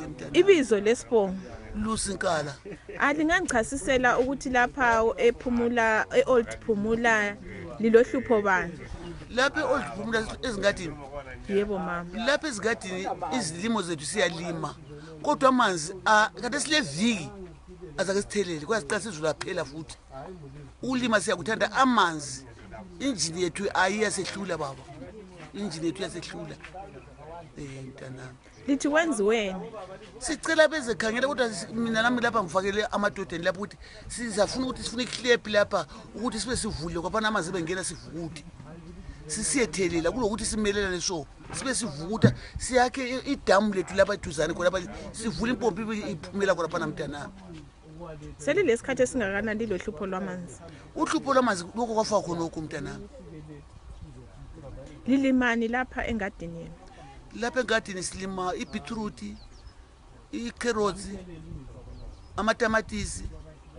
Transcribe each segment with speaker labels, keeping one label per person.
Speaker 1: mntana.
Speaker 2: Ibizo lesibongo
Speaker 1: Zikhala.
Speaker 2: alingangichasisela ukuthi lapha ePhumula eOld Phumula lilohlupho bani?
Speaker 1: Lapha eOld Phumula ezingadini.
Speaker 2: Yebo mama.
Speaker 1: Lapha ezigadini izilimo zethu siyalima. Kodwa amanzi kade sileviki azake sithelele kwasiqala sizulu laphela futhi. Ulima siyakuthanda amanzi. Injini yethu ayiyasehlula baba. Injini yethu yasehlula. Mntana.
Speaker 2: Lithi wenziweni?
Speaker 1: Sicela beze khangela kodwa mina nami lapha ngifakele amadodeni lapha ukuthi sizafuna ukuthi sifune iclip lapha ukuthi sibe sivule kwabana amanzi bengena sivukuthi. Sisiyethelela kulokuthi simelelane so sibe sivukuta siyakhe idamu lethu lapha eduzane khona lapha sivula impompi iphumela khona lapha mntana.
Speaker 2: Selilesikhathi esingakanani lilohlupho lwamanzi?
Speaker 1: Uhlupho lwamanzi lokho kwafaka khona lokho mntana.
Speaker 2: Lilimani lapha engadini yenu?
Speaker 1: Lapha engadini silima ibeetroot, icarrots, amatamatisi,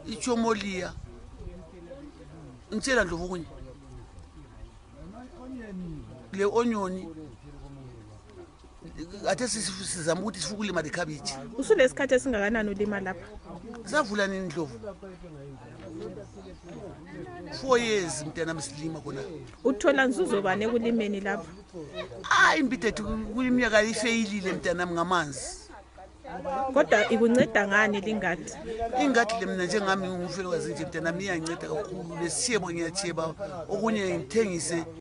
Speaker 1: ichomolia. Ngitshela Ndlovu kunye. Le onion athe sizama ukuthi sifuna ukulima lekhabiji.
Speaker 2: Usulesikhathi esingakanani ulima lapha?
Speaker 1: Savula nini Ndlovu? 4 years mntana msilima khona.
Speaker 2: Uthola nzuzo bani ekulimeni lapha?
Speaker 1: Impithethu kuliminyaka ifeyilile mntana ngamanzi.
Speaker 2: Kodwa ikunceda ngani lingadi?
Speaker 1: Ingadi le mina njengami ngumfelokazi nje mntana miyanceda kakhulu lesiyebo ngiyacheba okunye ngithengise